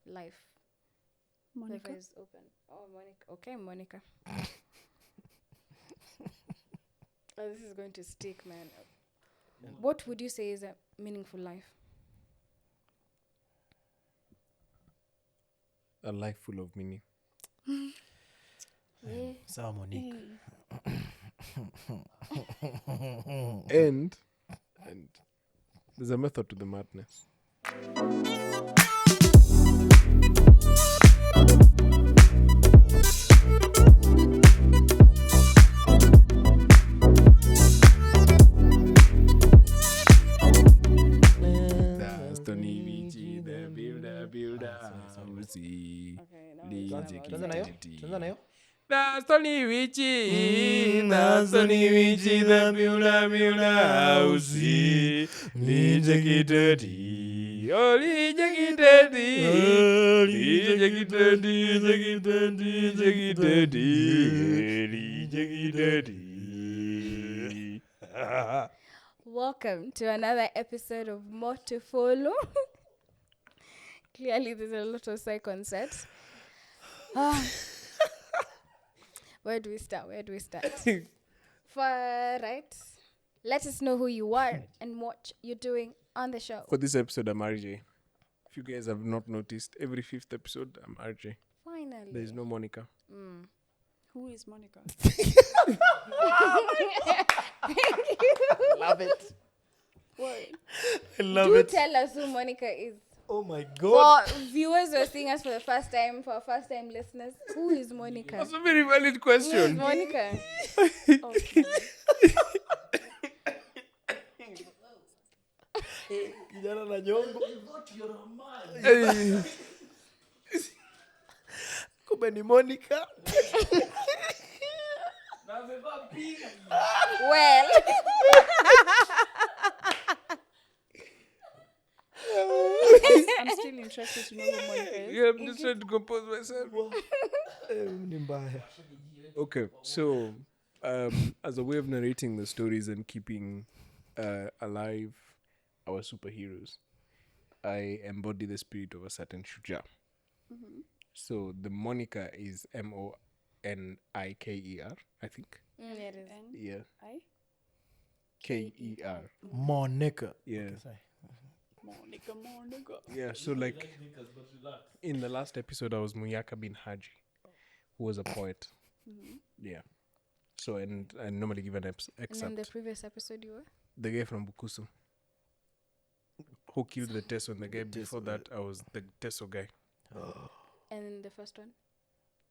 life. Monica. Whoever is open. Oh, Monica. Okay, Monica. Oh, this is going to stick, man. What would you say is a meaningful life? A life full of meaning. Yeah. Sawa Monique. And there's a method to the madness. That's Tony Vici, the builder. Okay, now Tuanze nayo? Tuanze nayo? That's Tony Vici, that's Tony Vici, the builder, house. Lija kitati, oh lija kitati, lija kitati, lija kitati. welcome to another episode of More to Follow. Clearly, there's a lot of psych on set. Where do we start? Right. Let us know who you are and what you're doing on the show. For this episode, I'm RJ. If you guys have not noticed, every 5th episode, I'm RJ. Finally. There is no Monica. Who is Monica? Love it. What? I love Do it. tell us who Monica is. Oh my god. For viewers who are seeing us for the first time, for first-time listeners, who is Monica? That's a very valid Who is question. Monica? Okay. Kijana na nyongo. Hey. Kumbe ni Monica. Well, I'm still interested to know who Monica is. Yeah, I'm just trying to compose myself. Ni mbaya. Okay, so as a way of narrating the stories and keeping alive our superheroes, I embody the spirit of a certain shuja. So the Monica is Monikeer, I think. it is. Yeah, I? Ker. Monica. Yeah, Okay, sorry. Monica. yeah. So like in the last episode, I was Muyaka bin Haji, who was a poet. Yeah. So and I normally give an And in excerpt. the previous episode, you were? The guy from Bukusu who killed the Teso, and the guy before that I was the Teso guy. And in the first one?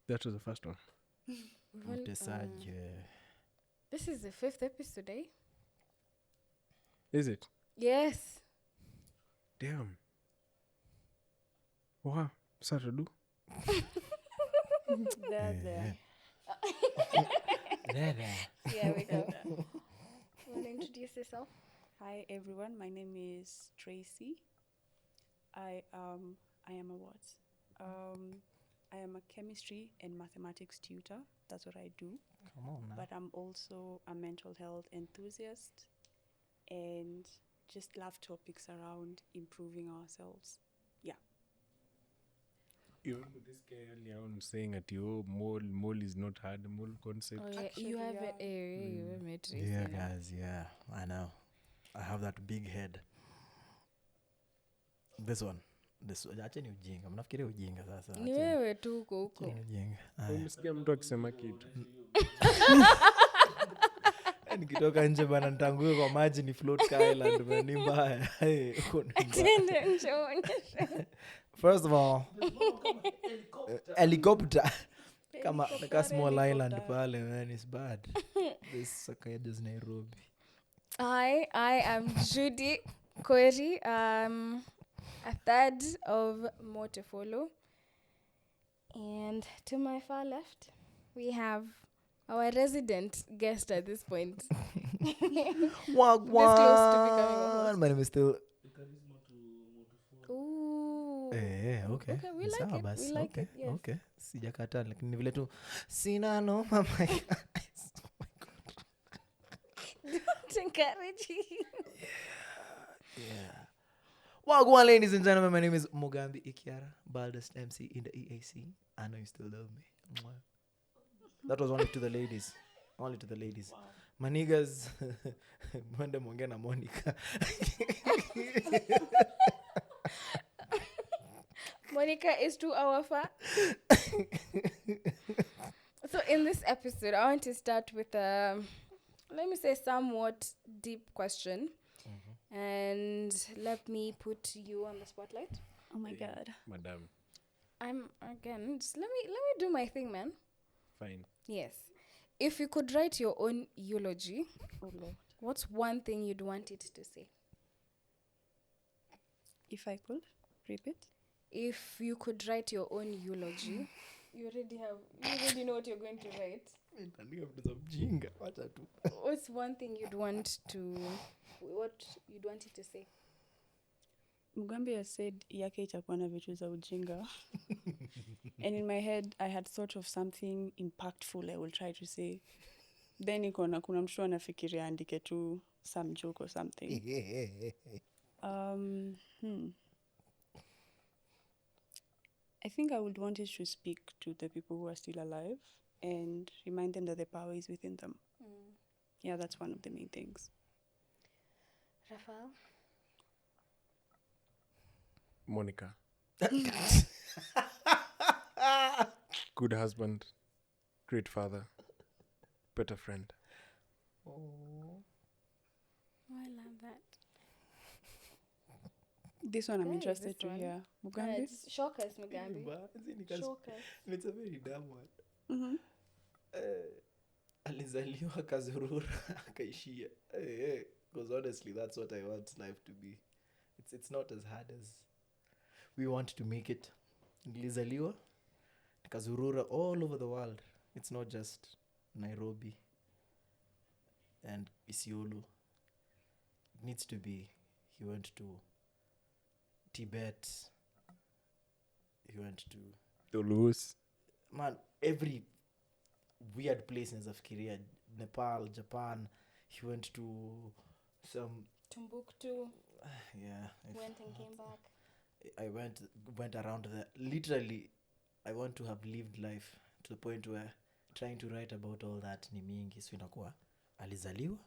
That was the first one. Well, Mtesaji. this is the 5th episode, eh? Is it? Yes. Damn. Wow. Saturday. There. Yeah, we go. Want to introduce yourself? Hi everyone, my name is Tracy. I am a what? I am a chemistry and mathematics tutor. That's what I do. Come on now. But I'm also a mental health enthusiast and just love topics around improving ourselves. You remember this guy earlier on saying that mole is not hard, mole concept. Oh, yeah. Actually, You have yeah. you have met Tracy, Yeah, no? guys, yeah. I know. I have that big head. This one. Acheni ujinga. Mnafikiria ujinga sasa. Ni wewe tu huko. Acheni ujinga. Aya. Umesikia mtu akisema kitu. Nikitoka nje bana nitangue kwa maji ni float ka island man, ni mbaya. Hey, uko ni mbaya. Tende njoonyesha. First of all, helicopter. Kama like small island pale man, it's bad. This Sakaya's Nairobi. I am Judy Kweli, a third of More to Follow. And to my far left, we have our resident guest at this point. Wag This close to becoming a host. My name is still. Ooh. Okay. Okay, we Ni like sawa it. basi. We like Okay, it, yes. okay. Sijakataa lakini ni vile tu sina noma my guys. Don't encourage him. Yeah. Wagwan, ladies and gentlemen, my name is Mugambi Ikiara, baldest MC in the EAC. I know you still love me. Mwah. That was only to the ladies. Only to the ladies. My niggas, mwende mwongea na Monica. Monica is 2 hours far. So in this episode, I want to start with a, let me say, somewhat deep question. And let me put you on the spotlight. Oh my God. Madam. I'm again. Just let me do my thing, man. Fine. Yes. If you could write your own eulogy, Oh Lord. what's one thing you'd want it to say? If I could repeat. If you could write your own eulogy, you already know what you're going to write. What's one thing you'd want it to say? Mugambi has said yake itakuwa na vitu za ujinga. And in my head, I had thought of something impactful I will try to say. Then kuna mtu anafikiria andike tu some joke or something. I think I would want it to speak to the people who are still alive and remind them that the power is within them. Yeah, that's one of the main things. Rafael? Monica. Good husband. Great father. Better friend. Oh, I love that. This one I'm Okay, interested this to one. hear. Mugambi? Shock us, Mugambi. Shock us. It's a very dumb one. Alizaliwa kazurura akaishia. Because honestly, that's what I want life to be. It's not as hard as we want to make it. Nilizaliwa kazurura all over the world. It's not just Nairobi and Isiolo. It needs to be. He went to Tibet. He went to Toulouse. man, every weird place in Korea, Nepal, Japan. He went to some Timbuktu. yeah. Went and came back. I went around there. Literally, I want to have lived life to the point where trying to write about all that ni mingi. So inakuwa alizaliwa,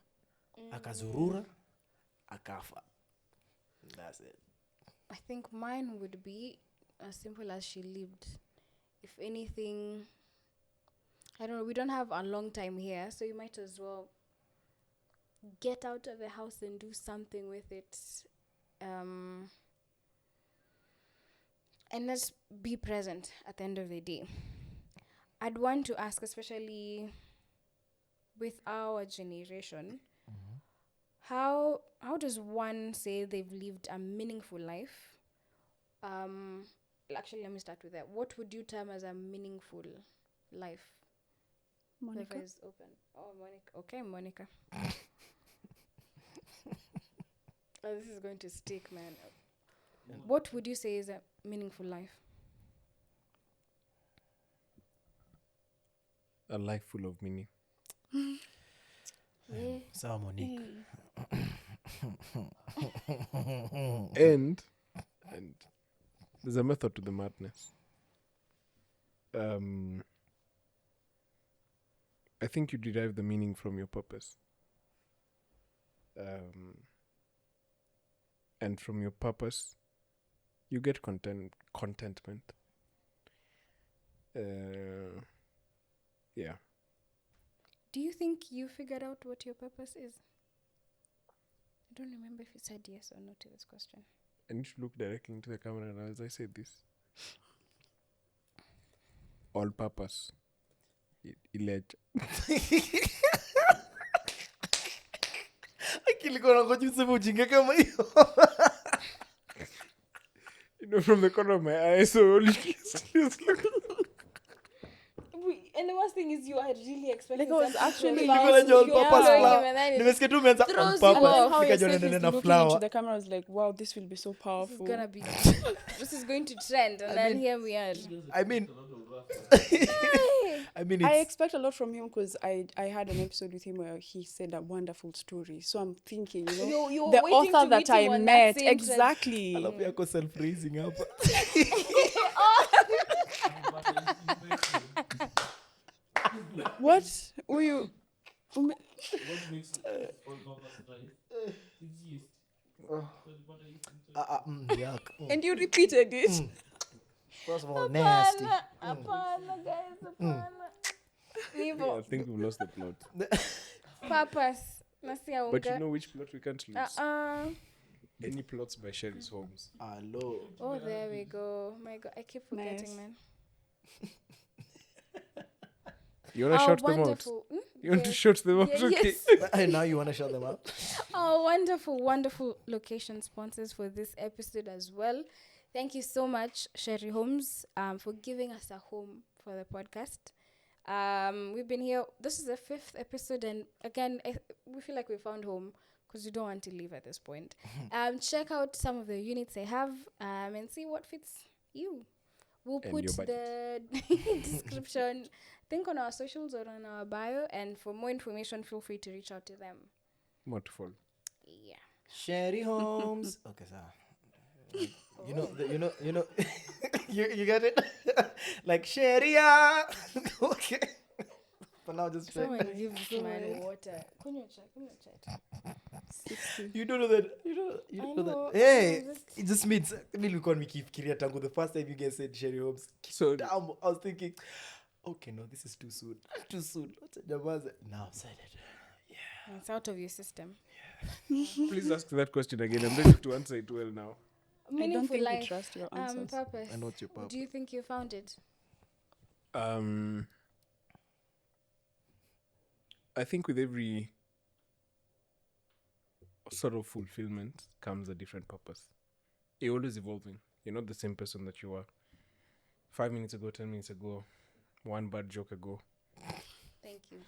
akazurura, akafa. That's it. I think mine would be as simple as she lived. If anything, I don't know, we don't have a long time here, so you might as well get out of the house and do something with it. And let's be present at the end of the day. I'd want to ask, especially with our generation, how does one say they've lived a meaningful life? Actually, let me start with that. What would you term as a meaningful life? Monica? The is open. Oh, Monica. Okay, Monica. Oh, this is going to stick, man. What would you say is a meaningful life? A life full of meaning. Yeah. Sawa Monique. And there's a method to the madness. I think you derive the meaning from your purpose. And from your purpose, you get contentment. Yeah. Do you think you figured out what your purpose is? I don't remember if you said yes or no to this question. I need to look directly into the camera now as I say this. All purpose. Illegit. Akilikuwa nangoja useme ujinga kama hiyo. From the corner of my eye, so And worst thing is you are really expecting Like, I was something actually to used bounce, to- you're Yeah. following him flower. and then it Nimesikia tu umeanza on throws you And purpose. then off. how your Nikajua safe unaenda is na looking flower. into the camera, I was like, wow, this will be so This is powerful. gonna be this is going to trend and I then mean- here we are. I mean, I mean, I it's expect a lot from him because I had an episode with him where he said a wonderful story. So I'm thinking, you know, You're the waiting author to that meet him I on that met, same trend. exactly. alafu yako self-raising hapa. What? Were you? What makes all purpose rice? It's yeast. Yuck. And you repeated it. First of all, nasty. Hapana, guys, hapana. Nivo. I think we've lost the plot. Purpose. Nasia But you unga. know which plot we can't lose? Any plots by Sherry's Holmes. Hello. Oh, there we go. My God, I keep forgetting, Nice. man. You want to shout them out? wonderful. You want to Yes. shout them out? Yeah, Okay. yes. Now you want to shut them up? Our wonderful, wonderful location sponsors for this episode as well. Thank you so much, Sherry Holmes, for giving us a home for the podcast. We've been here. This is the 5th episode, and again, we feel like we found home because we don't want to leave at this point. Check out some of the units they have and see what fits you. We'll And put your the description, I think, on our socials or on our bio. And for more information, feel free to reach out to them. Wonderful. Yeah. Sherry Holmes. Okay, sir. You know, you get it? Like Sharia. Okay. For now, just Someone give this man water. Kunywa chai. you don't know that. You don't know know. that. Hey, I'm just- it just means nilikuwa nikifikiria tangu the first time you guys said Sherry Holmes. So, Damn, I was thinking, okay, no, this is too soon. Too soon. Wacha nyamaze. Now I've said it. It's out of your system. please ask that question again. I'm ready to answer it well now. I don't Meaningful think we life. trust your answers. Purpose. And what's your purpose? Do you think you found it? I think with every sort of fulfillment comes a different purpose. You're always evolving. You're not the same person that you were 5 minutes ago, 10 minutes ago, one bad joke ago. Thank you.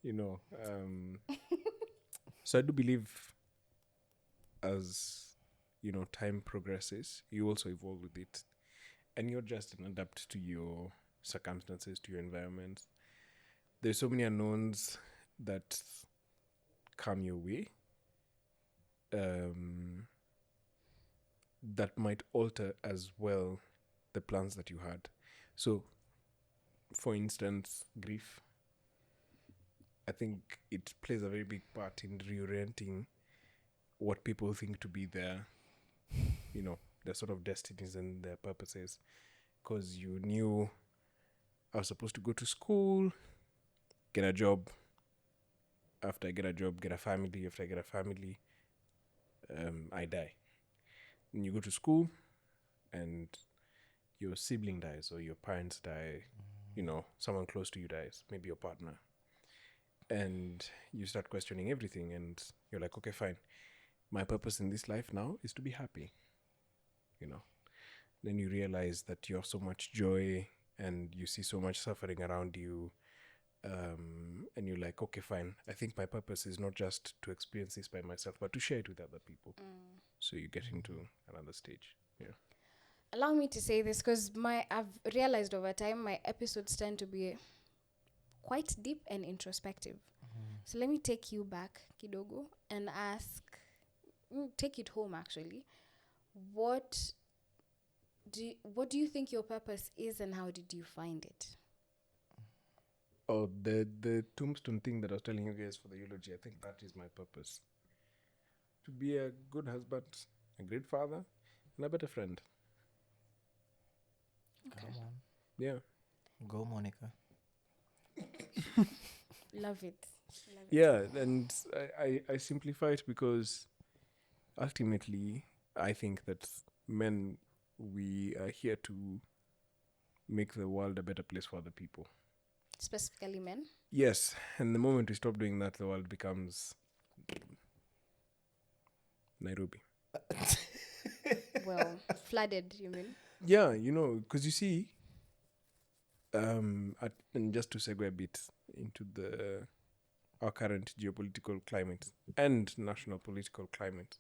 You know, so I do believe as, you know, time progresses, you also evolve with it. And you adjust and adapt to your circumstances, to your environment. There's so many unknowns that come your way that might alter as well the plans that you had. So, for instance, grief. I think it plays a very big part in reorienting what people think to be their, you know, their sort of destinies and their purposes. Because you knew I was supposed to go to school, get a job. After I get a job, get a family. After I get a family, I die. And you go to school and your sibling dies or your parents die, you know, someone close to you dies, maybe your partner. And you start questioning everything and you're like, okay, fine. My purpose in this life now is to be happy, you know. Then you realize that you have so much joy and you see so much suffering around you. And you're like, okay, fine. I think my purpose is not just to experience this by myself, but to share it with other people. So you get into another stage. Yeah. Allow me to say this because I've realized over time my episodes tend to be quite deep and introspective. So let me take you back, kidogo, and take it home actually. What do you think your purpose is and how did you find it? Oh, the tombstone thing that I was telling you guys for the eulogy, I think that is my purpose. To be a good husband, a great father, and a better friend. Okay. Come on. Yeah. Go, Monica. Love it. Yeah, and I simplify it because ultimately I think that men, we are here to make the world a better place for other people. Specifically men? Yes, and the moment we stop doing that, the world becomes Nairobi. Well, flooded, you mean? Yeah, you know, because you see, And just to segue a bit into our current geopolitical climate and national political climate,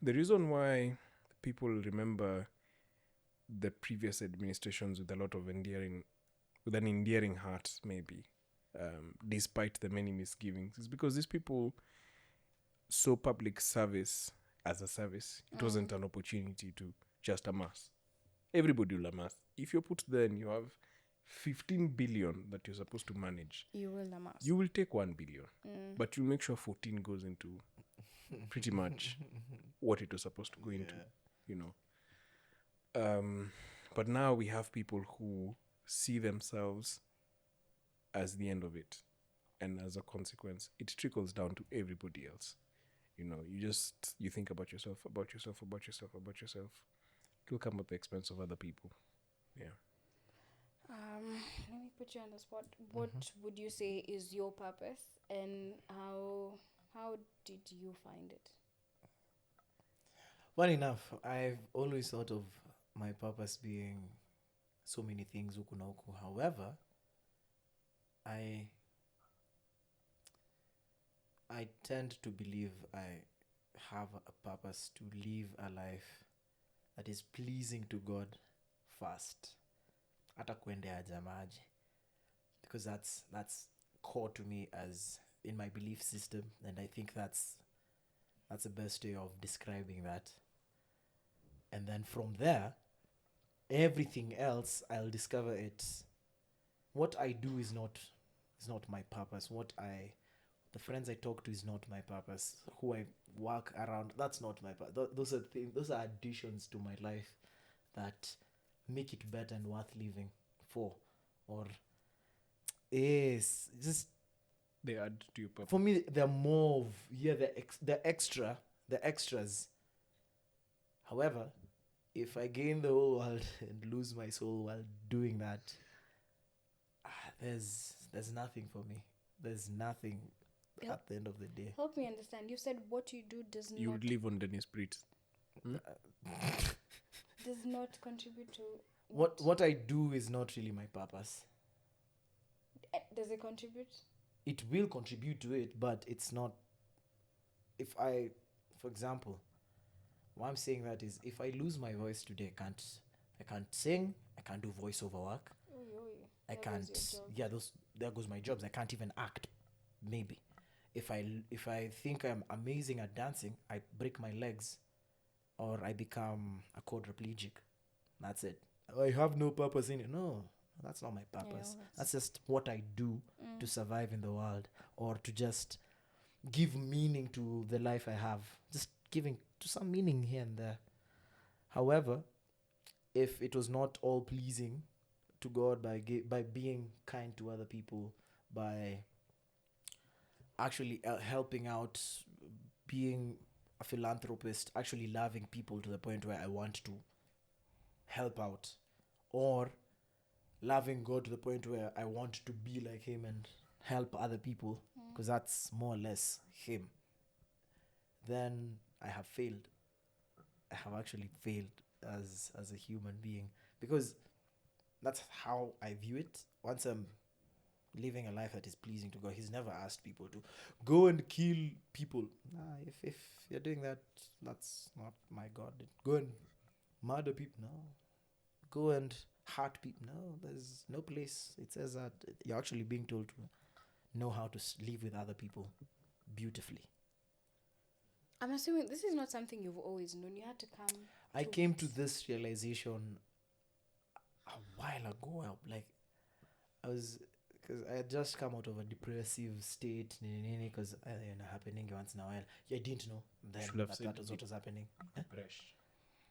the reason why people remember the previous administrations with a lot of with an endearing heart, maybe, despite the many misgivings, is because these people saw public service as a service. It wasn't an opportunity to just amass. Everybody will amass. If you're put there and you have 15 billion that you're supposed to manage, You will amass. you will take 1 billion, but you'll make sure 14 goes into pretty much what it was supposed to go into, you know. But now we have people who see themselves as the end of it, and as a consequence, it trickles down to everybody else. You know, you think about yourself. It'll come at the expense of other people. Yeah. Let me put you on the spot. What would you say is your purpose, and how did you find it? Funny enough, I've always thought of my purpose being so many things huku na huku. However, I tend to believe I have a purpose to live a life that is pleasing to God first. Hata kuendea jamaji. Because that's core to me as in my belief system, and I think that's the best way of describing that. And then from there, everything else I'll discover it's what I do is not my purpose. The friends I talk to is not my purpose. Who I work around, that's not my purpose. Those are things. Those are additions to my life that make it better and worth living for. Or is just They add to your purpose. for me. They're more of the extras. However, if I gain the whole world and lose my soul while doing that, there's nothing for me. There's nothing Yep. at the end of the day. Help me understand. You said what you do You would live on Dennis Pritz. does not contribute to What I do is not really my purpose. Does it contribute? It will contribute to it, but it's not. For example, why I'm saying that is if I lose my voice today, I can't sing, I can't do voiceover work, I can't. There goes my jobs. I can't even act. Maybe, if I think I'm amazing at dancing, I break my legs, or I become a quadriplegic. That's it. I have no purpose in it. No, that's not my purpose. That's just what I do to survive in the world, or to just give meaning to the life I have. Just giving to some meaning here and there. However, if it was not all pleasing to God by being kind to other people, by actually helping out, being a philanthropist, actually loving people to the point where I want to help out, or loving God to the point where I want to be like him and help other people, because that's more or less him, then I have failed. I have actually failed as a human being, because that's how I view it. Once I'm living a life that is pleasing to God, he's never asked people to go and kill people. Nah, if you're doing that, that's not my God. Go and murder people. No. Go and hurt people. No, there's no place. It says that you're actually being told to know how to live with other people beautifully. I'm assuming this is not something you've always known. You had to come. I came to this realization a while ago. Because I had just come out of a depressive state, because happening once in a while. Yeah, I didn't know then Should have that said was what was happening. Fresh.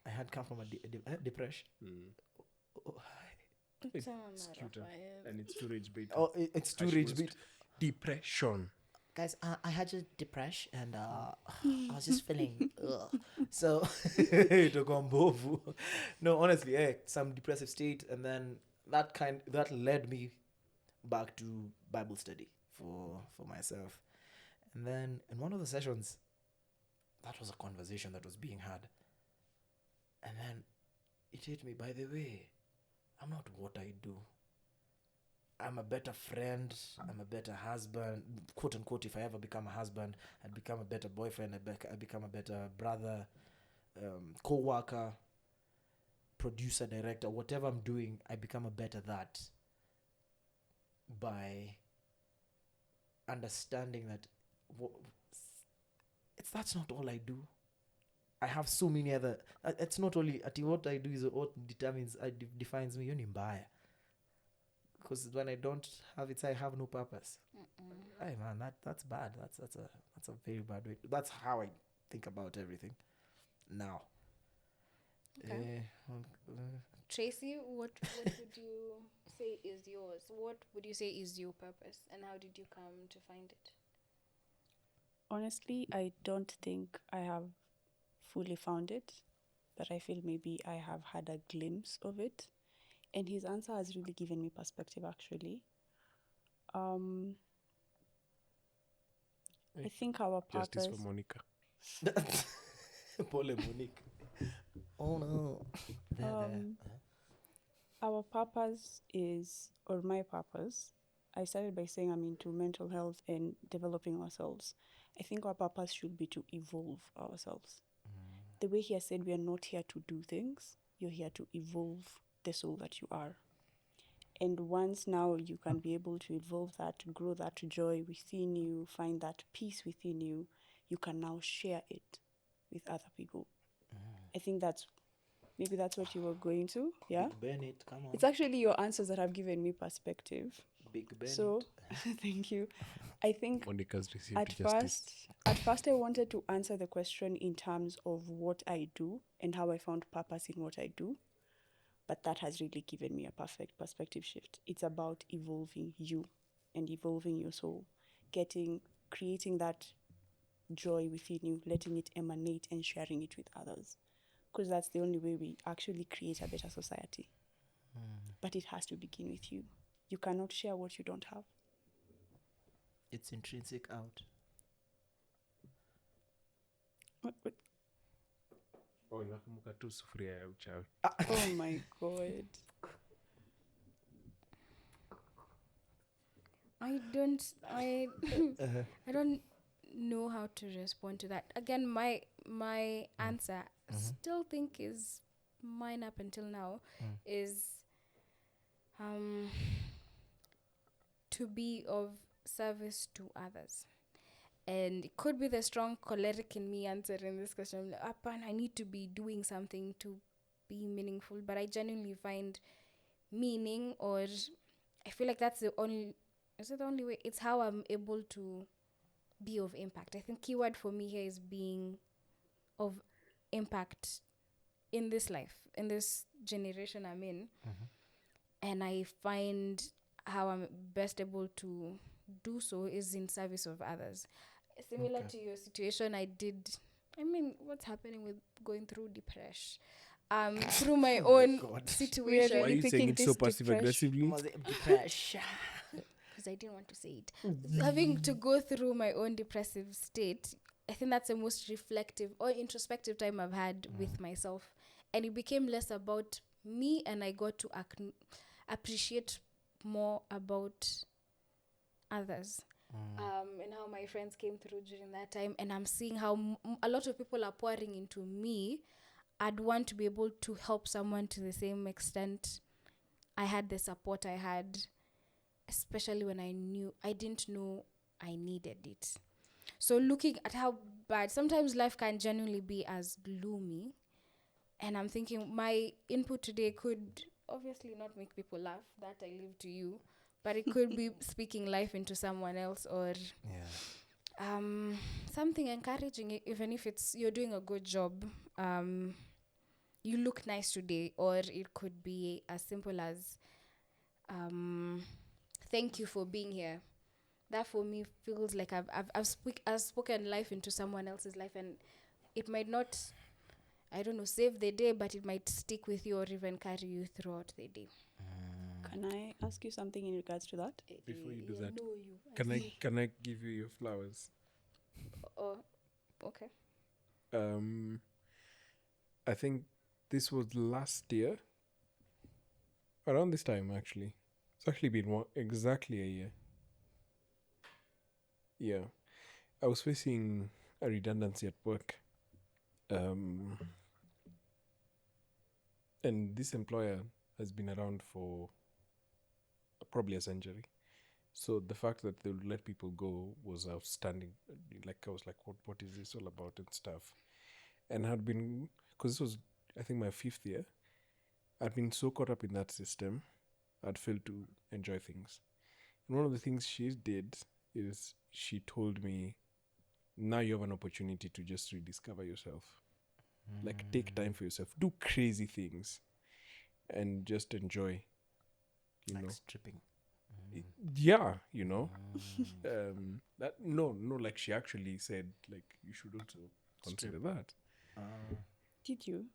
I had come from a depression. It's cuter. And it's too rage bait. Oh, it's too rage bait. Depression. Guys, I had a depression and I was just feeling so no, honestly, some depressive state, and then that led me back to Bible study for myself. And then in one of the sessions, that was a conversation that was being had, and then it hit me, by the way, I'm not what I do. I'm a better friend. I'm a better husband, quote unquote. If I ever become a husband, I'd become a better boyfriend. I become a better brother, co-worker, producer, director. Whatever I'm doing, I become a better that by understanding that that's not all I do. I have so many other. It's not only what I do is what determines defines me. Yoni mbaya. Because when I don't have it, I have no purpose. Hey man, that's bad. That's a very bad way. That's how I think about everything now. Okay. Uh, Tracy, what would you say is yours? What would you say is your purpose, and how did you come to find it? Honestly, I don't think I have fully found it, but I feel maybe I have had a glimpse of it. And his answer has really given me perspective, actually. I think our Justice purpose. for Monica. Pole Monique. Oh no. Our purpose is, or my purpose, I started by saying I'm into mental health and developing ourselves. I think our purpose should be to evolve ourselves. The way he has said, we are not here to do things, you're here to evolve the soul that you are. And once now you can be able to evolve that, to grow that joy within you, find that peace within you, you can now share it with other people. I think maybe that's what you were going to, yeah? Big Bennett, come on. It's actually your answers that have given me perspective. Big Bennett. So, thank you. I think Monica's received at first I wanted to answer the question in terms of what I do and how I found purpose in what I do. But that has really given me a perfect perspective shift. It's about evolving you and evolving your soul, creating that joy within you, letting it emanate and sharing it with others. Because that's the only way we actually create a better society. But it has to begin with you. You cannot share what you don't have. It's intrinsic out. What? Oh, nakumbuka tu sufuria ya uchawi. Oh my God. I don't know how to respond to that. Again, my answer still think is mine up until now is to be of service to others. And it could be the strong choleric in me answering this question. I need to be doing something to be meaningful, but I genuinely find meaning, or I feel like that's the only. Is it the only way? It's how I'm able to be of impact. I think keyword for me here is being of impact in this life, in this generation I'm in. And I find how I'm best able to do so is in service of others. Similar to your situation, what's happening with going through depression? Through my own situation. Why are you saying it so passive aggressively? Depression. Because I didn't want to say it. Having to go through my own depressive state, I think that's the most reflective or introspective time I've had with myself. And it became less about me, and I got to appreciate more about others. And how my friends came through during that time. And I'm seeing how a lot of people are pouring into me. I'd want to be able to help someone to the same extent I had the support I had, especially when I didn't know I needed it. So looking at how bad sometimes life can genuinely be as gloomy, and I'm thinking my input today could obviously not make people laugh, that I leave to you, but it could be speaking life into someone else, or something encouraging, even if it's you're doing a good job. You look nice today, or it could be as simple as thank you for being here. That for me feels like I've spoken life into someone else's life, and it might not, I don't know, save the day, but it might stick with you or even carry you throughout the day. Can I ask you something in regards to that? Before you do that, know you. can I give you your flowers? Oh, okay. I think this was last year. Around this time, actually. It's actually been exactly a year. Yeah. I was facing a redundancy at work. Um, and this employer has been around for probably a century. So the fact that they would let people go was outstanding. Like I was like, what is this all about and stuff. And had been, because this was I think my 5th year. I'd been so caught up in that system, I'd failed to enjoy things. And one of the things she did is she told me, now you have an opportunity to just rediscover yourself. Like take time for yourself, do crazy things, and just enjoy. You Like know, stripping. yeah, you know. That no, like she actually said, like you should also consider that. Did you?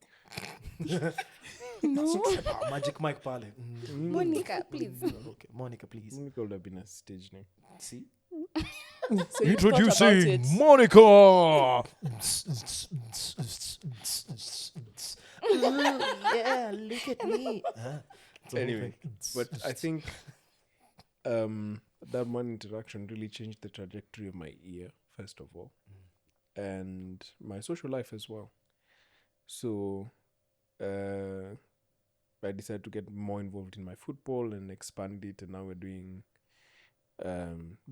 No. Magic Mike Pale. Monica, please. Okay, Monica, please. Monica would have been a stage name. See? So you thought about it. Monica. Yeah, look at me. Anyway, but I think that one interaction really changed the trajectory of my year, first of all, and my social life as well. So I decided to get more involved in my football and expand it, and now we're doing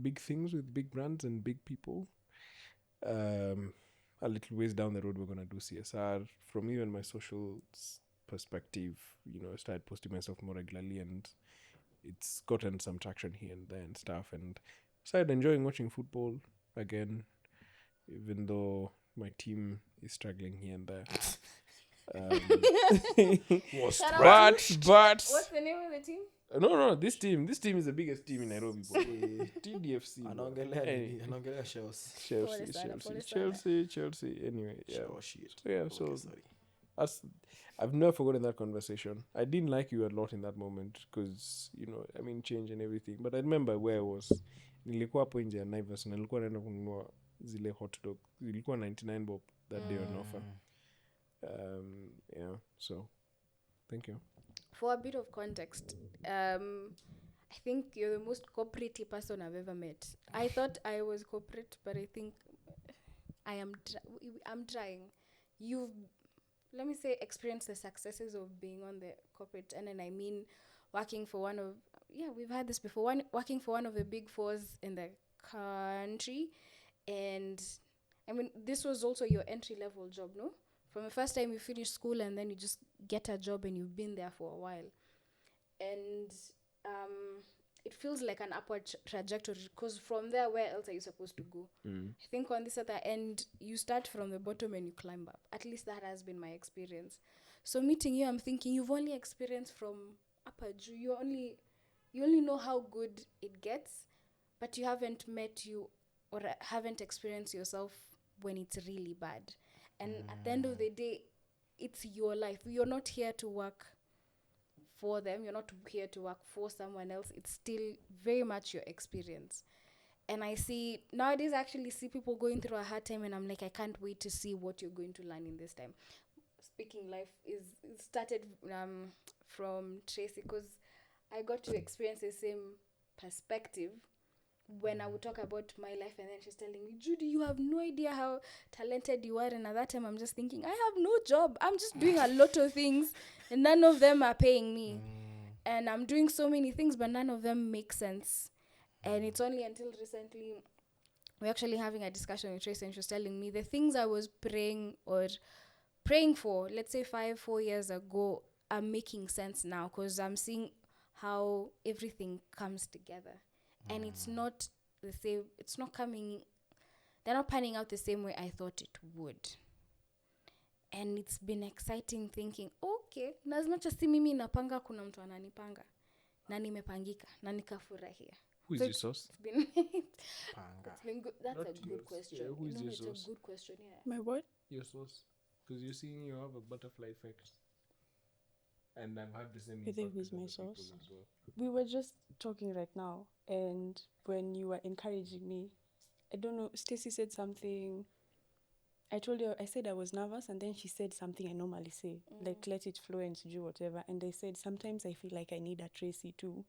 big things with big brands and big people. A little ways down the road, we're gonna do CSR. From even my social perspective, I started posting myself more regularly, and it's gotten some traction here and there and stuff. And started enjoying watching football again, even though my team is struggling here and there. Shout out but What's the name of the team? no, this team is the biggest team in Nairobi. TDFC. Anaongelea Hey. nini? Anaongelea shells. Pole sana. Chelsea. Anyway, yeah. Shower shit. So, yeah, Okay, so sorry. I've never forgotten that conversation. I didn't like you a lot in that moment because, change and everything. But I remember where I was. Nilikuwa hapo nje ya Naivas na nilikuwa naenda kununua zile hot dog. Zilikuwa 99 bob that day on offer. Yeah, so thank you. For a bit of context, I think you're the most corporate person I've ever met. I thought I was corporate, but I think I'm trying. You've, let me say, experienced the successes of being on the corporate, and then I mean working for we've had this before, working for one of the big fours in the country. And I mean, this was also your entry level job, no? From the first time you finish school and then you just get a job and you've been there for a while. And it feels like an upward trajectory, because from there, where else are you supposed to go? I think on this other end, you start from the bottom and you climb up. At least that has been my experience. So meeting you, I'm thinking you've only experienced from upper Jew. You only know how good it gets, but you haven't met you or haven't experienced yourself when it's really bad. And at the end of the day, it's your life. You're not here to work for them. You're not here to work for someone else. It's still very much your experience. And I see nowadays, I actually see people going through a hard time, and I'm like, I can't wait to see what you're going to learn in this time. Speaking life it started from Tracy, because I got to experience the same perspective when I would talk about my life, and then she's telling me, Judy, you have no idea how talented you are. And at that time, I'm just thinking, I have no job. I'm just doing a lot of things, and none of them are paying me. And I'm doing so many things, but none of them make sense. And it's only until recently we're actually having a discussion with Tracy, and she's telling me the things I was praying for, let's say 4 years ago, are making sense now, because I'm seeing how everything comes together. And it's not the same, they're not panning out the same way I thought it would. And it's been exciting thinking, okay, na as much as si mimi napanga, kuna mtu ananipanga na nimepangika na nikafurahia. Who is your source? It's been good. That's Not a good yours. question. Yeah, who is your It's source? a good question, yeah. My what? Your source. Because you're seeing you have a butterfly effect. And I've had the same You think impact who's with my other people source? as well. We were just talking right now, and when you were encouraging me, I don't know, Stacy said something. I told her, I said I was nervous, and then she said something I normally say, like let it flow and do whatever. And I said sometimes I feel like I need a Tracy too,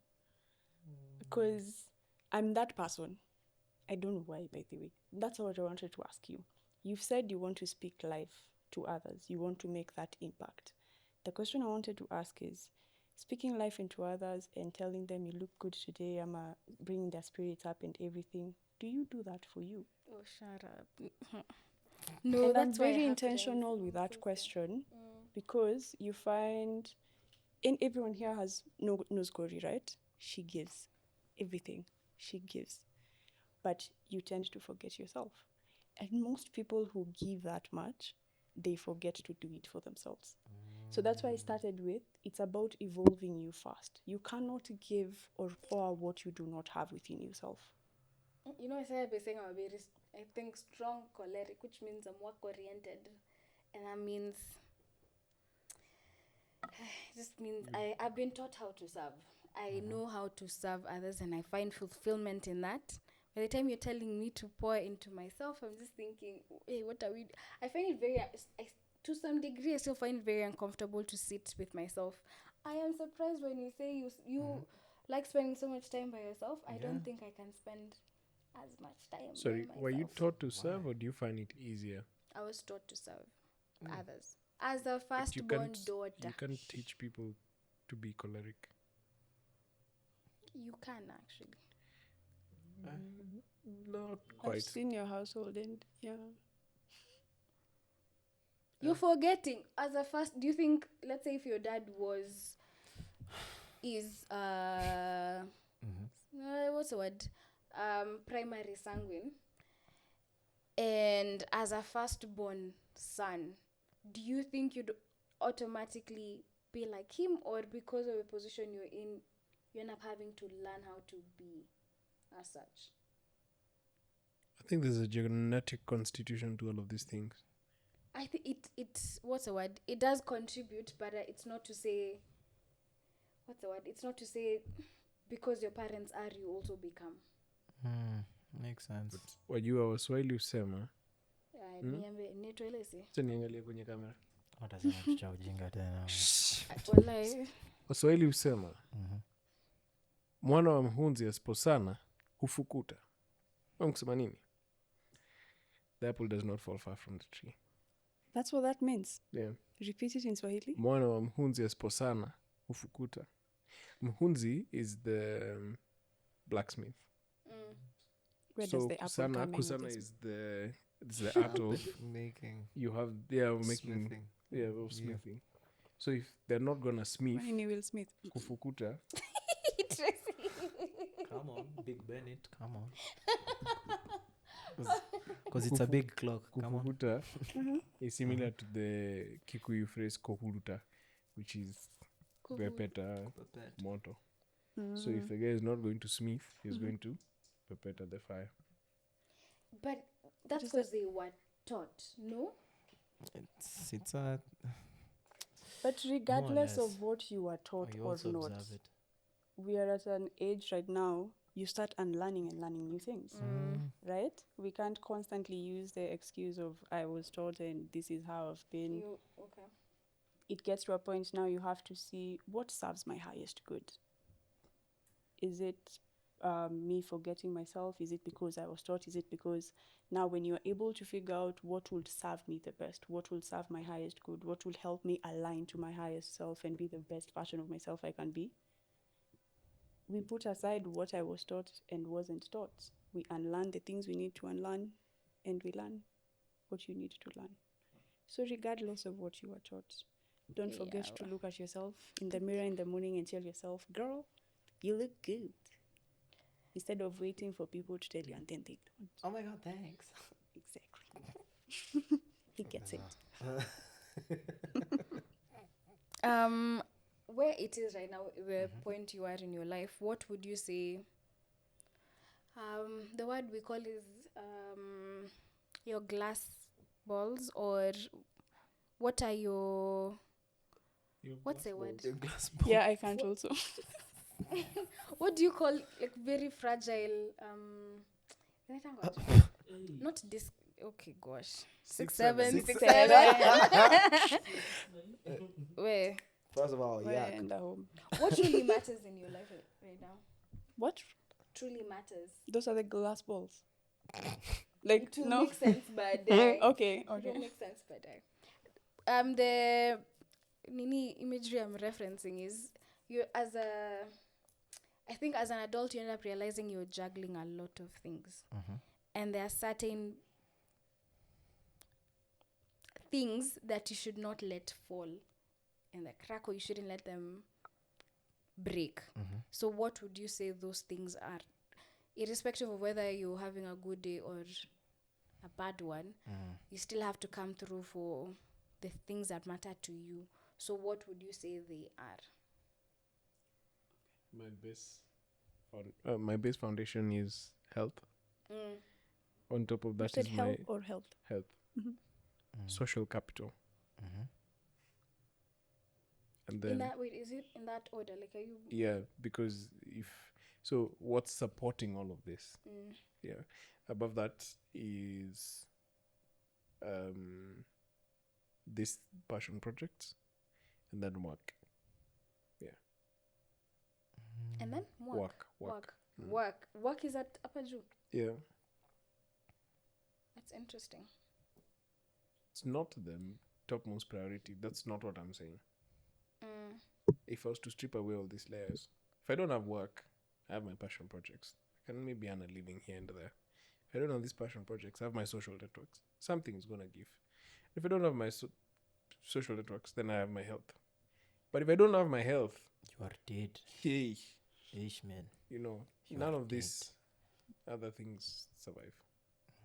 because I'm that person. I don't know why, by the way. That's what I wanted to ask you. You've said you want to speak life to others. You want to make that impact. The question I wanted to ask is, speaking life into others and telling them you look good today, bringing their spirits up and everything. Do you do that for you? Oh, shut up. No, And I'm that's why I very have intentional friends. with that question because you find, and everyone here knows Cory, right? She gives everything. She gives. But you tend to forget yourself. And most people who give that much, they forget to do it for themselves. So that's why I started with, it's about evolving you first. You cannot give or pour what you do not have within yourself. You know, I said by saying I'm very, I think, strong choleric, which means I'm work oriented, and that means it just means I've been taught how to serve. I know how to serve others, and I find fulfillment in that. By the time you're telling me to pour into myself, I'm just thinking, hey, what are we? I find it very, to some degree, I still find it very uncomfortable to sit with myself. I am surprised when you say you like spending so much time by yourself. I don't think I can spend as much time Sorry, by myself. were you taught to serve, or do you find it easier? I was taught to serve others. As a But you firstborn can't. daughter, You can't teach people to be choleric. you can actually. Not I've quite. seen your household and yeah. You're forgetting. As a first, do you think, let's say if your dad is what's the word? Primary sanguine. And as a firstborn son, do you think you'd automatically be like him, or because of the position you're in, you end up having to learn how to be as such? I think there's a genetic constitution to all of these things. I think it's what's the word? It does contribute, but it's not to say. What's the word? It's not to say because your parents are, you also become. Makes sense. Wajua Waswahili husema, Niambe nitueleze. acha niangalie kwenye kamera. Watasema kitu cha ujinga tena. Wallahi. Waswahili husema, mwana wa mhunzi asiposana hufukuta. Kusema nini? The apple does not fall far from the tree. That's what that means. Yeah. Repeat it in Swahili. Mwana wa mhunzi asiposana hufukuta. Mhunzi is the blacksmith. Where So does the apple kusana, come in? kusana with is the art of Making. you have making Smithing. smithing. So if they're not gonna smith, Why Will Smith? kufukuta. Come on, Big Bennett, come on. Because it's a big clock. Come on. Kufukuta is similar to the Kikuyu phrase kohuruta, which is pepeta moto. So if the guy is not going to smith, he's going to pepeta the fire. But that's because they were taught, no? It's a. But regardless less. of what you were taught You or also not, observe it. we are at an age right now, you start unlearning and learning new things, right? We can't constantly use the excuse of I was taught and this is how I've been. Okay. It gets to a point now you have to see what serves my highest good. Is it me forgetting myself? Is it because I was taught? Is it because now when you're able to figure out what will serve me the best, what will serve my highest good, what will help me align to my highest self and be the best version of myself I can be, we put aside what I was taught and wasn't taught. We unlearn the things we need to unlearn, and we learn what you need to learn. So regardless of what you were taught, don't forget to look at yourself in the mirror in the morning and tell yourself, girl, you look good. Instead of waiting for people to tell you and then they don't. Oh my god, thanks. Exactly. He gets it. Where it is right now, the point you are in your life, what would you say? The word we call is your glass balls, or what are your what's the word? Your glass ball. Yeah, I can't also. What do you call like very fragile? Not disc. Okay, gosh. 6, 7, 7. 6, 7. 7. Where? First of all, We're yeah. in the home. What truly matters in your life right now? What? Truly matters. Those are the glass balls. Like, It will no. make sense by day. Okay, It will okay. make sense by day. The Nini imagery I'm referencing is you as a. I think as an adult, you end up realizing you're juggling a lot of things, and there are certain things that you should not let fall in the crack, or you shouldn't let them break. So, what would you say those things are? Irrespective of whether you're having a good day or a bad one, you still have to come through for the things that matter to you. So, what would you say they are? My base foundation is health. On top of You that said is my health or health? health, social capital, and In then that way, is it in that order? Like, are you? yeah, because if so, what's supporting all of this? Yeah, above that is this passion projects, and then work. And then Work. Work is at upper Jew. Yeah, That's interesting. it's not the topmost priority. That's not what I'm saying. If I was to strip away all these layers, if I don't have work, I have my passion projects. I can maybe earn a living here and there. If I don't have these passion projects, I have my social networks. Something's gonna give. If I don't have my social networks, then I have my health. But if I don't have my health, You are dead. hey, Ish, man. you know, You none are of these other things survive.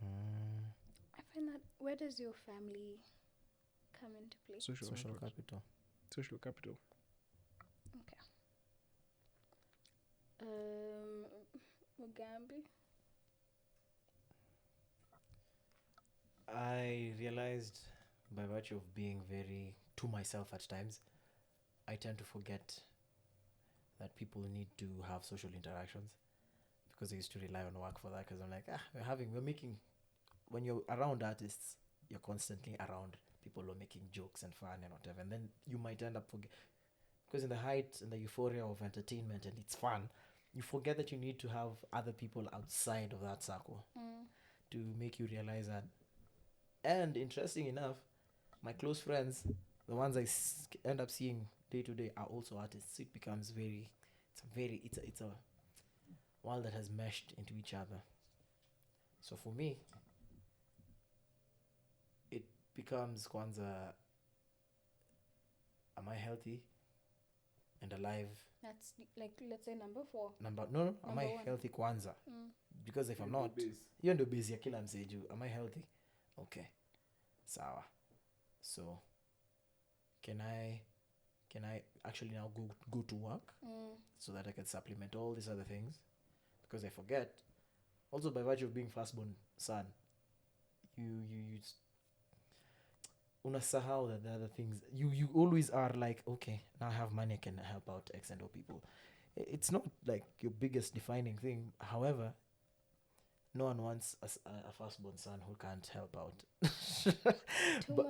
I find that where does your family come into play? Social networks. capital. Social capital. Mugambi. I realized by virtue of being very to myself at times, I tend to forget that people need to have social interactions because I used to rely on work for that because I'm like, we're making, when you're around artists, you're constantly around people who are making jokes and fun and whatever. And then you might end up forget, because in the height and the euphoria of entertainment and it's fun, you forget that you need to have other people outside of that circle to make you realize that. And interesting enough, my close friends, the ones I end up seeing day to day, are also artists. It becomes it's a world that has meshed into each other. So for me, it becomes kwanza, am I healthy and alive? That's like, let's say number 4. Am I Number one. healthy kwanza? Because if I'm not, hiyo ndio base ya kila msee juu. Am I healthy? Okay, sawa. So can I actually now go to work so that I can supplement all these other things? Because I forget, also by virtue of being firstborn son, you unasahau that the other things, you always are like, okay, now I have money, I can help out X and O people. It's not like your biggest defining thing. However, no one wants a firstborn son who can't help out.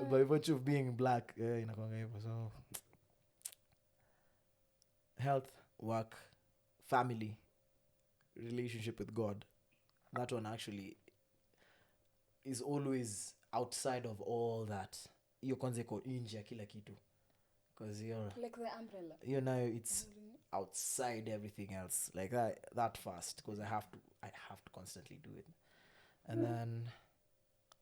By virtue of being black, inakwanga hivyo. So health, work, family, relationship with God, that one actually is always outside of all that. Hiyo kwanza iko nje ya kila kitu, because you're Like the umbrella. you know, it's outside everything else, like that fast, because I have to constantly do it. And then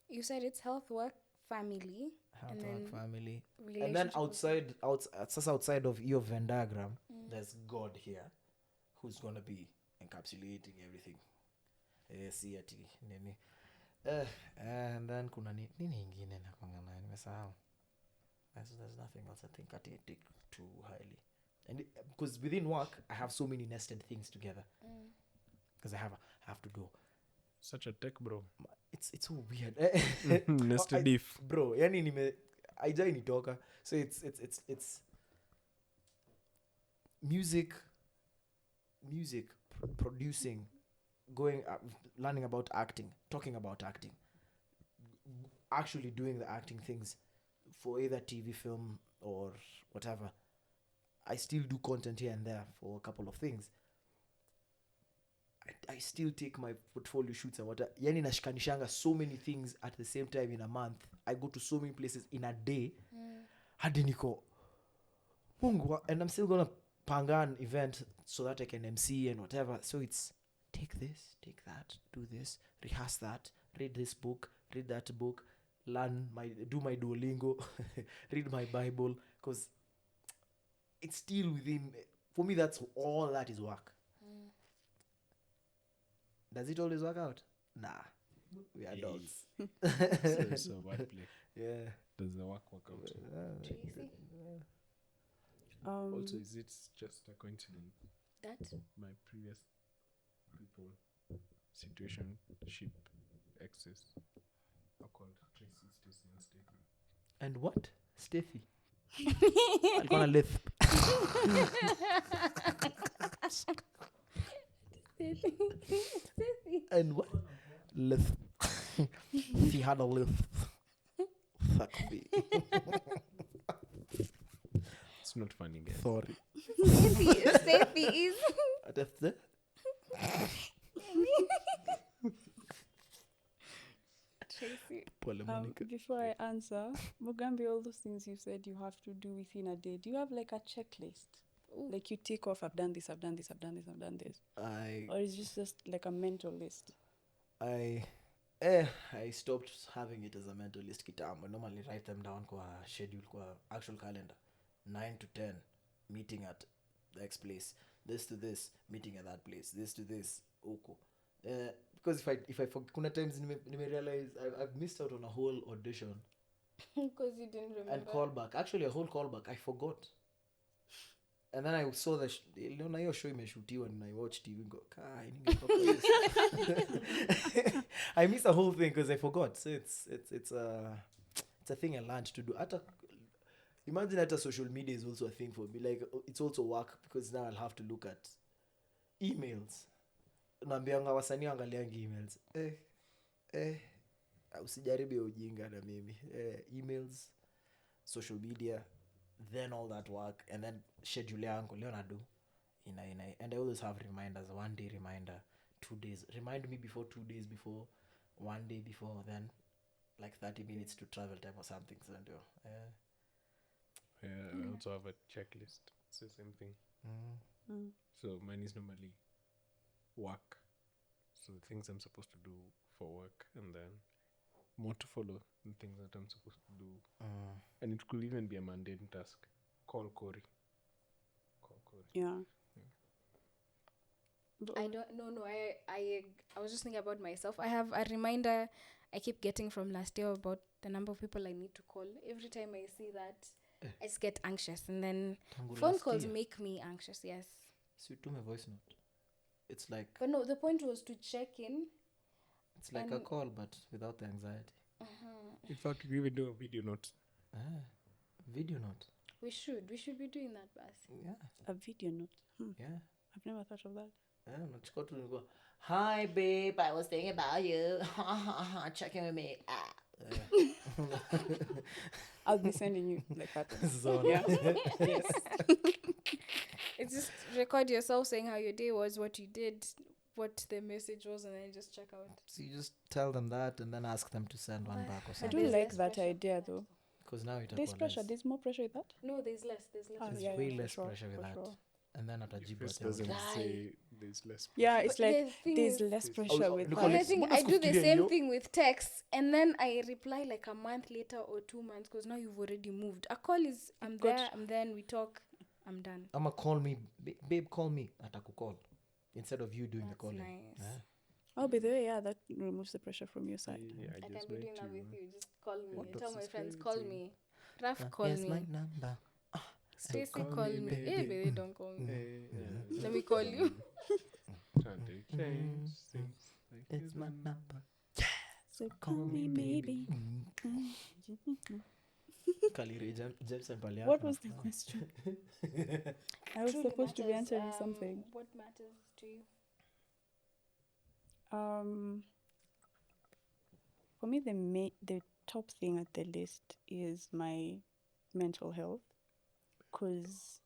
You said it's health, work, family, health, and work, then family, and then relationship outside of your Venn diagram, there's God here, who's gonna be encapsulating everything. See ati nini. And then kuna nini ingine nakwanga nayo nimesahau. There's nothing else I think I take too highly. And because within work I have so many nested things together. Because I have to do. Such a tech bro. It's so weird. Nested if. Bro, yani haijai nitoka. So it's music, producing, going learning about acting, talking about acting, actually doing the acting things for either TV, film, or whatever, I still do content here and there for a couple of things. I still take my portfolio shoots and whatever. Yani nashikanishanga so many things at the same time in a month. I go to so many places in a day. Hadi niko Mungu, and I'm still gonna panga an event so that I can MC and whatever. So it's take this, take that, do this, rehearse that, read this book, read that book, do my Duolingo, read my Bible, because it's still within. For me, that's all that is work. Does it always work out? Nah, we are adults. So wordplay. Yeah. Does the work out? Tracy, Also, is it just a coincidence? that My previous people, situationship exes are called Tracy, Stacy, and Stephen. And what? Steffi. I'm gonna lisp. And what? Lisp. She had a lisp. Fuck me. It's not funny, guys. Sorry. Steffi is. That's it. Tracy. Pole Monica. Before I answer, Mugambi, all those things you said you have to do within a day. Do you have like a checklist? Ooh. Like you tick off, I've done this, I've done this, I've done this, I've done this. Or is it just like a mental list? I stopped having it as a mental list kitambo. I normally write them down kwa schedule, kwa actual calendar. 9 to 10, meeting at X place. This to this, meeting at that place. This to this, oko. Because if I forget, kuna times nime realize I've missed out on a whole audition Because you didn't remember. and callback. Actually, a whole callback. I forgot. And then I saw the na hiyo show imeshutiwa and I watched TV and go, kai, ningekuwa this." I missed the whole thing because I forgot. So it's a thing I learned to do. Imagine that social media is also a thing for me. Like, it's also work because now I'll have to look at emails. Naambianga wasanii angaliangi emails. Usijaribu ujinga na mimi. Emails, social media, then all that work, and then schedule yangu leo nadu and I always have reminders. 1 day reminder, 2 days remind me before, 2 days before, 1 day before, then like 30 minutes to travel time or something. So I also have a checklist. It's the same thing. So mine is normally work. So the things I'm supposed to do for work, and then more to follow the things that I'm supposed to do. And it could even be a mundane task. Call Corey. Yeah. I don't no I was just thinking about myself. I have a reminder I keep getting from last year about the number of people I need to call. Every time I see that, I just get anxious, and then Tangu phone last calls year. make me anxious. Yes, So you took my voice note. It's like but no, the point was to check in. it's like a and- call but without the anxiety. In fact, you even do a video note. Video note. We should be doing that, Basi. Yeah. A video note. Yeah. I've never thought of that. Nachukua tu nilikuwa, hi babe, I was thinking about you. Checking with me. I'll be sending you like that. So, Yeah. Yes. It's just record yourself saying how your day was, what you did, what the message was, and then just check out. so you just tell them that and then ask them to send one back or I something. do There's like less that pressure. idea though. Because now There's pressure. less. There's more pressure with that. No, there's less. There's yeah, way for less sure, pressure with for that. sure. And then If atajibu this ati doesn't Guy. say there's less. Yeah, it's But like the thing there's is- less pressure with look that. And I think Mbona I do the sikufikiria same hiyo? thing with texts, and then I reply like a month later or 2 months because now you've already moved. A call is I'm Got- there, and then we talk. I'm done. Ama call me, babe, call me. Atakukall. Instead of you doing the That's calling. nice. Oh, by the way, yeah, that removes the pressure from your side. Yeah, I I can just be went doing that to with you. Just call me. What Tell does my this friends, guy call say? me. Raf, call Here's me. my number. Stacy, call call me, me. baby. Hey, baby, don't call me. Yeah. Let me call you. Trying to change things. Like It's this my one. number. So call me maybe. Kaliri Jameson pale What yako was the nafurahi. question? I was Truly supposed to be matters, answering something. What matters to you? For me, the top thing at the list is my mental health, because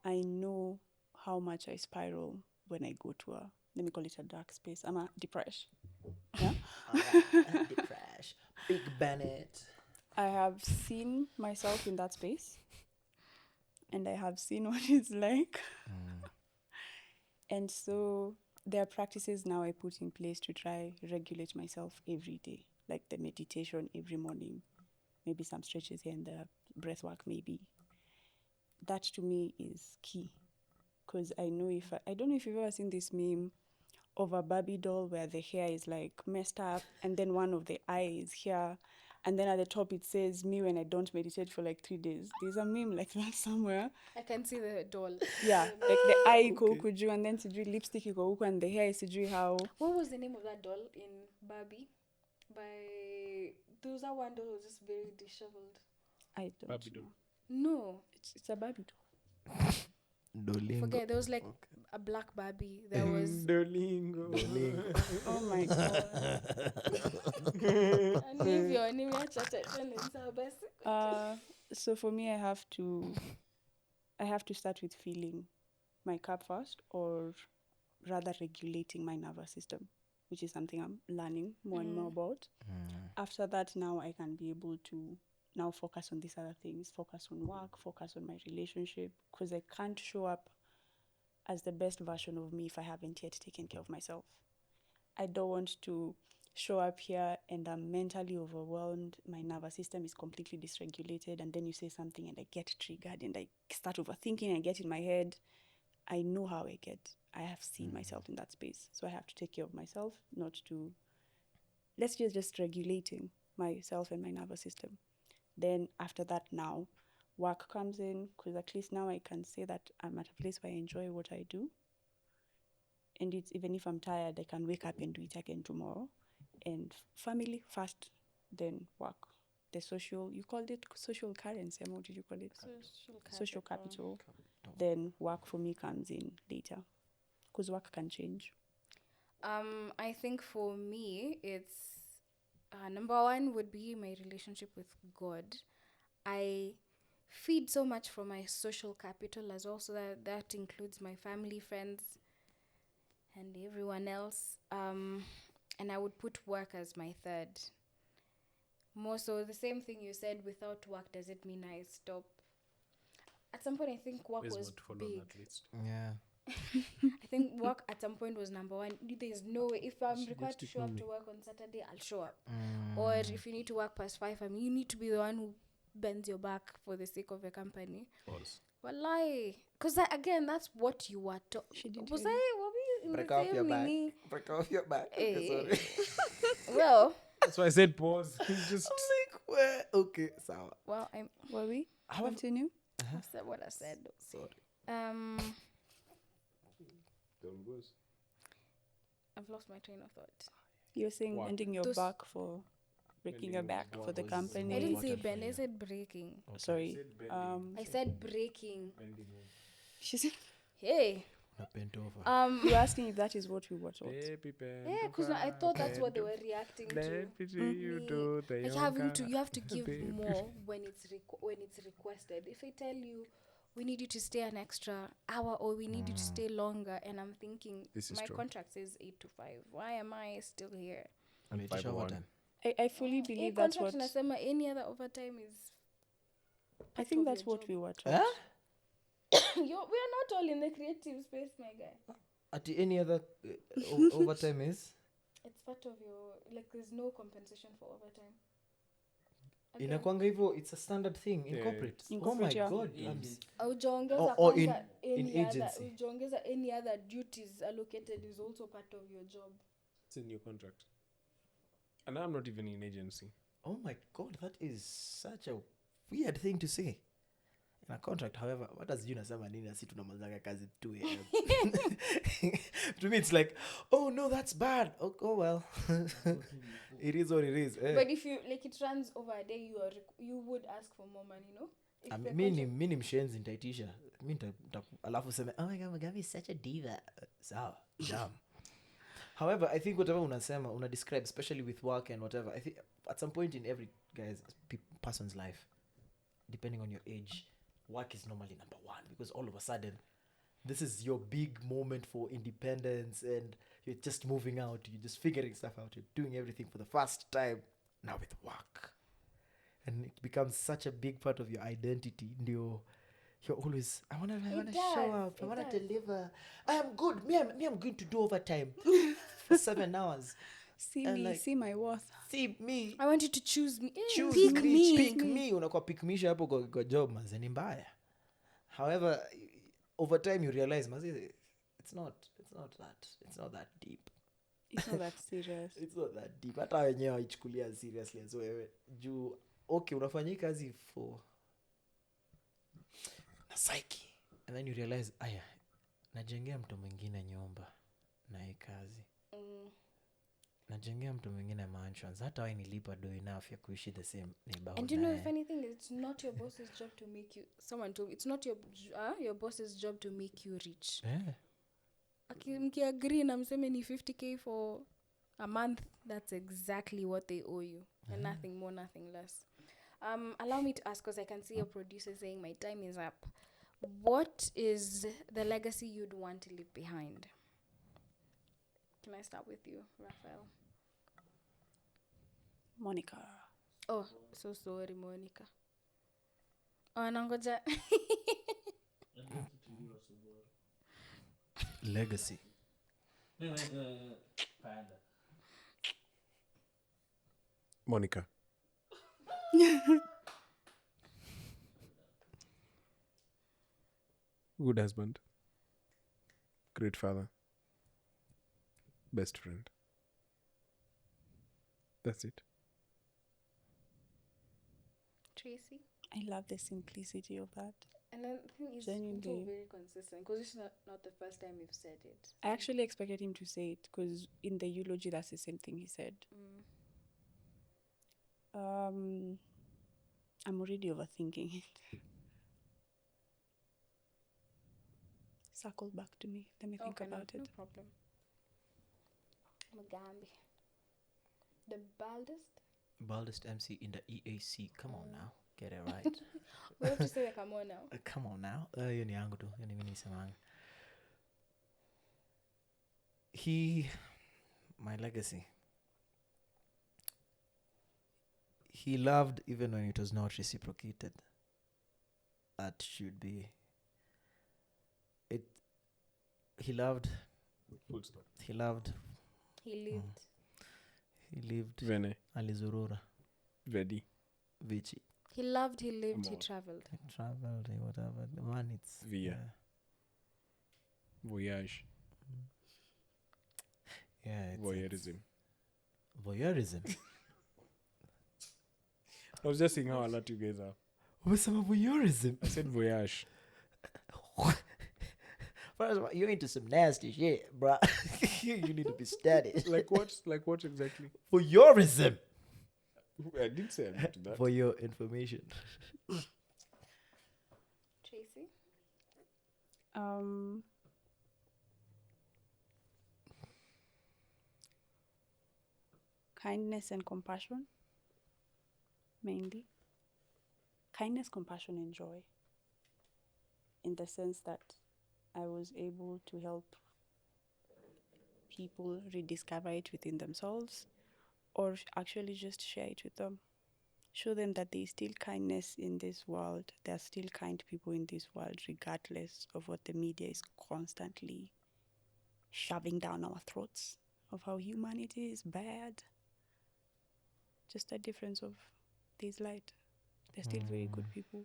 I know how much I spiral when I go to let me call it a dark space. I'm a depression. Yeah. Alright, depression. Big Bennett. I have seen myself in that space, and I have seen what it's like. And so there are practices now I put in place to try regulate myself every day, like the meditation every morning, maybe some stretches here and there, breath work maybe. That to me is key, because I know I don't know if you've ever seen this meme of a Barbie doll where the hair is like messed up and then one of the eyes here, and then at the top it says me when I don't meditate for like 3 days. There's a meme like that somewhere. I can see the doll. Yeah, like the eye iko huku juu and then sijui lipstick iko huku and the hair is sijui how. What was the name of that doll in Barbie? There was that one doll who was just very disheveled. I don't Barbie know. doll. No. It's a Barbie doll. Dolingo. Forget, there was like a black Barbie. There was... Dolingo. Oh my god. So for me, I have to start with feeling my cup first, or rather regulating my nervous system, which is something I'm learning more and more about. After that, now I can be able to now focus on these other things, focus on work, focus on my relationship, because I can't show up as the best version of me if I haven't yet taken care of myself. I don't want to show up here and I'm mentally overwhelmed, my nervous system is completely dysregulated, and then you say something and I get triggered and I start overthinking and get in my head. I know how I get. I have seen myself in that space. So I have to take care of myself, not to... Let's just regulating myself and my nervous system. Then after that, now work comes in, because at least now I can say that I'm at a place where I enjoy what I do. And it's, even if I'm tired, I can wake up and do it again tomorrow. And family first, then work. The social, you called it social currency, what did you call it? Social capital. Then work for me comes in later, because work can change. I think for me, it's number one would be my relationship with God. I feed so much from my social capital as well, so that includes my family, friends, and everyone else. And I would put work as my third. More so, the same thing you said, without work, does it mean I stop? At some point, I think work There's was more to follow big. on that list. Yeah. I think work at some point was number one. There's no way. If I'm She required gets to to show up to work on Saturday, I'll show up. Or if you need to work past 5, you need to be the one who bends your back for the sake of your company. Pause. Wallahi. Because again, that's what you were taught. She did Was tell I? you. Were we in Break the off same your back. nini? Break off your back. Okay, Eh. sorry. Well, That's why I said pause. It's just I'm like, where? Okay, sour. well, I'm... Were we? However- Continue? I've said what I said. Sorry. I've lost my train of thought. You're saying Work. bending your Those- back for breaking your back for the was- company. I didn't What say else bend, for I you? said breaking. Sorry. I said breaking. She said, Hey. Bent over. you're asking if that is what we were taught. Yeah, because I thought that's what they were reacting to. Like you have to give more when it's requested. If I tell you, we need you to stay an extra hour, or we need you to stay longer, and I'm thinking This is my true. contract says 8 to 5. Why am I still here? And it's overtime. I fully believe that's what... Any other overtime is... I think of that's your what job. we were taught. Huh? We are not all in the creative space, my guy. At any other overtime is? It's part of your... Like, there's no compensation for overtime. Again, Inakwanga hivyo, it's a standard thing in Yeah. corporate. In Oh my corporate, yeah. god. Hujaongeza Or kwanza in any other- agency. hujaongeza any other duties allocated is also part of your job. It's in your contract. And I'm not even in agency. Oh my god, that is such a weird thing to say. In a contract, however, what does you nasema nini na si tunamalizanga kazi 2 a.m. To me it's like, oh no, that's bad. Oh well. It is what it is. But if you like it runs over a day, you would ask for more money, no? If the Mi ni mshenzi nitaitisha. Alafu seme, oh my god, Mugabe is such a diva. Sawa, jam. However, I think whatever unasema, una describe, especially with work and whatever, I think at some point in every person's life, depending on your age, work is normally number one, because all of a sudden this is your big moment for independence, and you're just moving out, you're just figuring stuff out, you're doing everything for the first time now with work, and it becomes such a big part of your identity. And you're always, I wanna show up, I wanna deliver, I am good, I'm going to do overtime for 7 hours. See And me, like, see my worth. see me, I want you to choose me. choose Pick me, me. pick me. Unakuwa pikmisha hapo kwa job manze, ni mbaya. However, over time you realize manze, it's not that deep. It's not that serious. It's not that deep. Hata wenyewe waichukulia seriously as wewe. Juu okay, unafanya hii kazi for na psyche, and then you realize aya, najengea mtu mwingine nyumba na hii kazi, najengea mtu mwingine mansions, hata wewe nilipa do enough ya kuishi the same neighborhood. And you know, if anything, it's not your boss's job to make you. Someone told me it's not your boss's job to make you rich. Yeah. Mkiagree na mseme ni 50k for a month, that's exactly what they owe you, and nothing more, nothing less. Allow me to ask, because I can see your producer saying my time is up. What is the legacy you'd want to leave behind? Can I start with you, Raphael? Monica. Oh, so sorry, Monica. Oh, nangoja. Legacy. Panda. Monica. Good husband. Great father. Best friend. That's it. Tracy? I love the simplicity of that. And then the thing is, Genuinely. also very consistent, because it's not the first time you've said it. I actually expected him to say it because in the eulogy, that's the same thing he said. I'm already overthinking it. Circle back to me. Let me think about it. No problem. Mugambi. The Baldest MC in the EAC. Come on now. Get it right. We have to say like, come on now. Come on now. Hiyo ni yangu tu. Hiyo ni mimi nisemanga. My legacy. He loved even when it was not reciprocated. That should be it. He loved. Full stop. He loved. He lived. He lived. Vene. Alizurura. Vedi. Vici. He loved, he lived, he More. traveled. He traveled. Whatever. The man, it's Via. Voyage. Yeah. Voyeurism. Voyeurism. I was just seeing how alert you guys are. Umesema voyeurism? I said voyage. First of all, you're into some nasty shit, bruh. You need to be studied. Like what? Like what exactly? Voyeurism. I did say I'm into that. For your information. Tracy? Kindness and compassion, mainly. Kindness, compassion, and joy. In the sense that I was able to help people rediscover it within themselves, or actually just share it with them. Show them that there is still kindness in this world. There are still kind people in this world, regardless of what the media is constantly shoving down our throats of how humanity is bad. Just a difference of there's light. There's still very good people.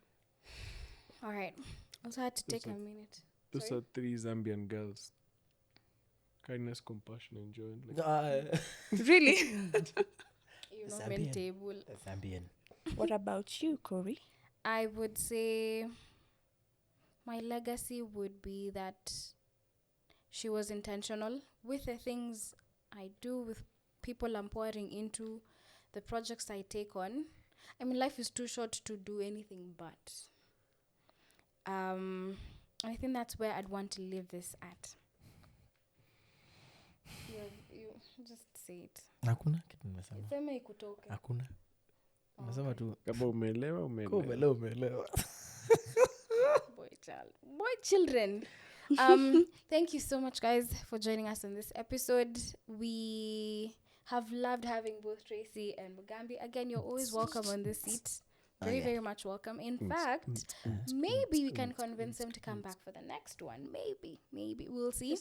All right. Also had to Those take a are- minute. Those Sorry? are 3 Zambian girls. Kindness, compassion, and joy. Like, Really? You know, Zambian. table. Zambian. What about you, Corey? I would say my legacy would be that she was intentional with the things I do, with people I'm pouring into, the projects I take on. I mean, life is too short to do anything but. I think that's where I'd want to leave this at. You just say it. Hakuna kitu nimesema. Sema ikutoke. Hakuna. Nimesema tu Kama umeelewa, kama umeelewa. umeelewa. Boy children. Thank you so much, guys, for joining us on this episode. We have loved having both Tracy and Mugambi. Again, you're always welcome on this seat. Very, very much welcome. In fact, maybe we can convince them to come back for the next one. Maybe. We'll see.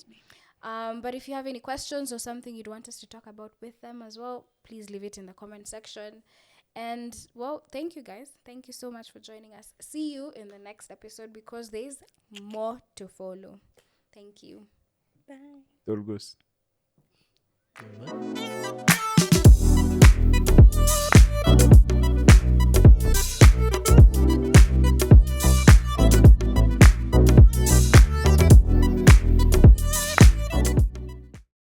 But if you have any questions or something you'd want us to talk about with them as well, please leave it in the comment section. And, well, thank you, guys. Thank you so much for joining us. See you in the next episode because there's more to follow. Thank you. Bye. Torgos. Bye.